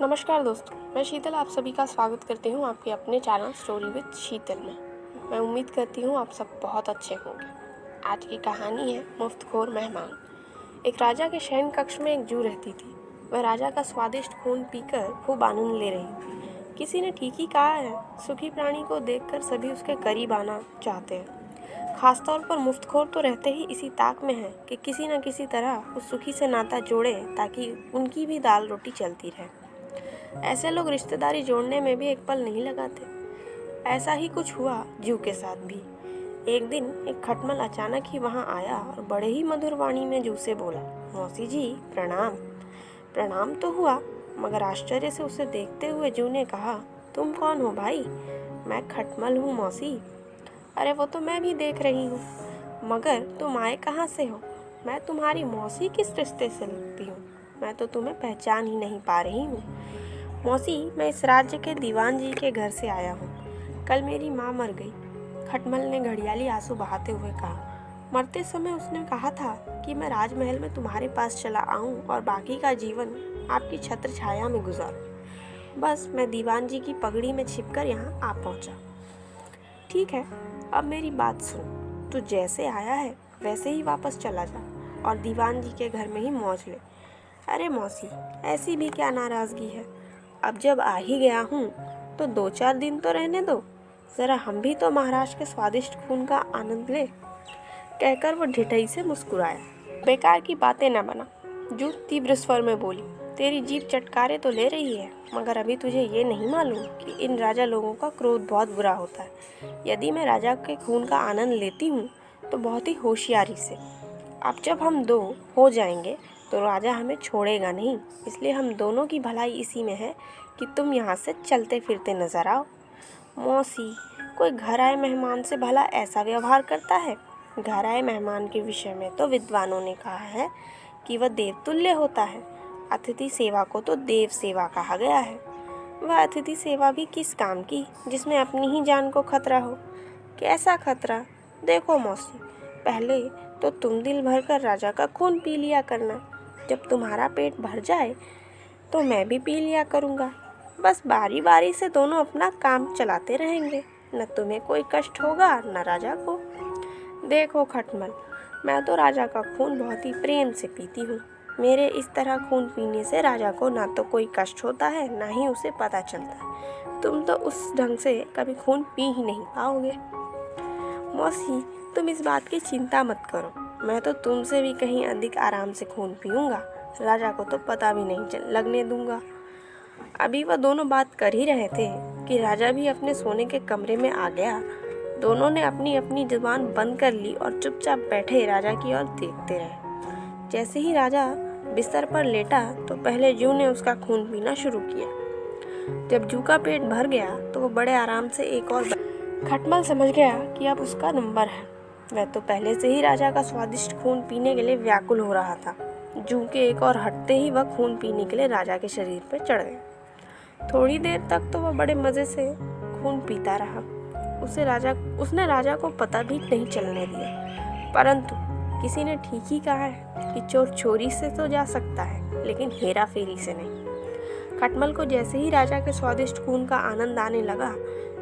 नमस्कार दोस्तों, मैं शीतल आप सभी का स्वागत करती हूँ आपके अपने चैनल स्टोरी विद शीतल में। मैं उम्मीद करती हूँ आप सब बहुत अच्छे होंगे। आज की कहानी है मुफ्तखोर मेहमान। एक राजा के शयन कक्ष में एक जू रहती थी। वह राजा का स्वादिष्ट खून पीकर खूब आनंद ले रही थी। किसी ने ठीक ही कहा है, सुखी प्राणी को देखकर सभी उसके करीब आना चाहते हैं। खासतौर पर मुफ्तखोर तो रहते ही इसी ताक में है कि किसी न किसी तरह उस सुखी से नाता जोड़े ताकि उनकी भी दाल रोटी चलती रहे। ऐसे लोग रिश्तेदारी जोड़ने में भी एक पल नहीं लगाते। ऐसा ही कुछ हुआ जू के साथ भी। एक दिन एक खटमल अचानक ही वहां आया और बड़े ही मधुर वाणी में जू से बोला, मौसी जी प्रणाम। प्रणाम तो हुआ, मगर आश्चर्य से उसे देखते हुए जू ने कहा, तुम कौन हो भाई? मैं खटमल हूँ मौसी। अरे वो तो मैं भी देख रही हूँ, मगर तुम आए कहाँ से हो? मैं तुम्हारी मौसी किस रिश्ते से लगती हूँ? मैं तो तुम्हें पहचान ही नहीं पा रही हूँ। मौसी, मैं इस राज्य के दीवान जी के घर से आया हूँ। कल मेरी माँ मर गई। खटमल ने घड़ियाली आंसू बहाते हुए कहा। मरते समय उसने कहा था कि मैं राजमहल में तुम्हारे पास चला आऊँ और बाकी का जीवन आपकी छत्र छाया में गुजारूँ। बस मैं दीवान जी की पगड़ी में छिपकर यहाँ आ पहुँचा। ठीक है, अब मेरी बात सुन। तू जैसे आया है वैसे ही वापस चला जा और दीवान जी के घर में ही मौज ले। अरे मौसी, ऐसी भी क्या नाराज़गी है? अब जब आ ही गया हूँ तो 2-4 दिन तो रहने दो। ज़रा हम भी तो महाराज के स्वादिष्ट खून का आनंद ले। कहकर वो ढिठई से मुस्कुराया। बेकार की बातें न बना, जू तीव्र स्वर में बोली। तेरी जीभ चटकारे तो ले रही है, मगर अभी तुझे ये नहीं मालूम कि इन राजा लोगों का क्रोध बहुत बुरा होता है। यदि मैं राजा के खून का आनंद लेती हूँ तो बहुत ही होशियारी से। अब जब हम दो हो जाएंगे तो राजा हमें छोड़ेगा नहीं, इसलिए हम दोनों की भलाई इसी में है कि तुम यहाँ से चलते फिरते नजर आओ। मौसी, कोई घर आए मेहमान से भला ऐसा व्यवहार करता है? घर आए मेहमान के विषय में तो विद्वानों ने कहा है कि वह देवतुल्य होता है। अतिथि सेवा को तो देव सेवा कहा गया है। वह अतिथि सेवा भी किस काम की जिसमें अपनी ही जान को खतरा हो? कैसा खतरा? देखो मौसी, पहले तो तुम दिल भर कर राजा का खून पी लिया करना। जब तुम्हारा पेट भर जाए तो मैं भी पी लिया करूँगा। बस बारी बारी से दोनों अपना काम चलाते रहेंगे। न तुम्हें कोई कष्ट होगा न राजा को। देखो खटमल, मैं तो राजा का खून बहुत ही प्रेम से पीती हूँ। मेरे इस तरह खून पीने से राजा को ना तो कोई कष्ट होता है ना ही उसे पता चलता है। तुम तो उस ढंग से कभी खून पी ही नहीं पाओगे। मौसी, तुम इस बात की चिंता मत करो। मैं तो तुमसे भी कहीं अधिक आराम से खून पीऊँगा। राजा को तो पता भी नहीं लगने दूंगा। अभी वह दोनों बात कर ही रहे थे कि राजा भी अपने सोने के कमरे में आ गया। दोनों ने अपनी अपनी जुबान बंद कर ली और चुपचाप बैठे राजा की ओर देखते रहे। जैसे ही राजा बिस्तर पर लेटा तो पहले जू ने उसका खून पीना शुरू किया। जब जू का पेट भर गया तो वो बड़े आराम से एक और खटमल समझ गया कि अब उसका नंबर है। वह तो पहले से ही राजा का स्वादिष्ट खून पीने के लिए व्याकुल हो रहा था। जू के एक और हटते ही वह खून पीने के लिए राजा के शरीर पर चढ़ गया। थोड़ी देर तक तो वह बड़े मजे से खून पीता रहा। उसने राजा को पता भी नहीं चलने दिया। परंतु किसी ने ठीक ही कहा है कि चोर चोरी से तो जा सकता है, लेकिन हेरा फेरी से नहीं। खटमल को जैसे ही राजा के स्वादिष्ट खून का आनंद आने लगा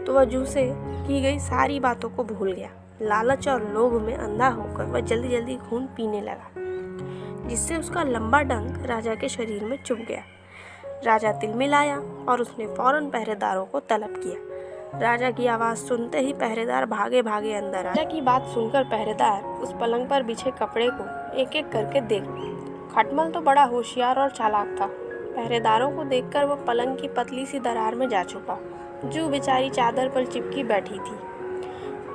तो वह जू से की गई सारी बातों को भूल गया। लालच और लोभ में अंधा होकर वह जल्दी जल्दी खून पीने लगा, जिससे उसका लंबा डंक राजा के शरीर में चुभ गया। राजा तिलमिलाया और उसने फौरन पहरेदारों को तलब किया। राजा की आवाज़ सुनते ही पहरेदार भागे भागे अंदर आए। राजा की बात सुनकर पहरेदार उस पलंग पर बिछे कपड़े को एक एक करके देख। खटमल तो बड़ा होशियार और चालाक था। पहरेदारों को देखकर वह पलंग की पतली सी दरार में जा छुपा। जू बेचारी चादर पर चिपकी बैठी थी,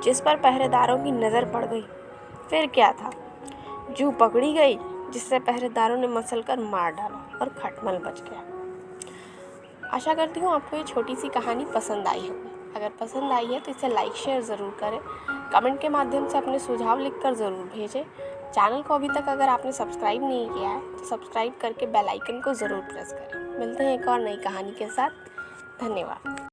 जिस पर पहरेदारों की नज़र पड़ गई। फिर क्या था, जू पकड़ी गई, जिससे पहरेदारों ने मसल कर मार डाला और खटमल बच गया। आशा करती हूँ आपको ये छोटी सी कहानी पसंद आई होगी। अगर पसंद आई है तो इसे लाइक शेयर ज़रूर करें। कमेंट के माध्यम से अपने सुझाव लिखकर ज़रूर भेजें। चैनल को अभी तक अगर आपने सब्सक्राइब नहीं किया है तो सब्सक्राइब करके बेल आइकन को ज़रूर प्रेस करें। मिलते हैं एक और नई कहानी के साथ। धन्यवाद।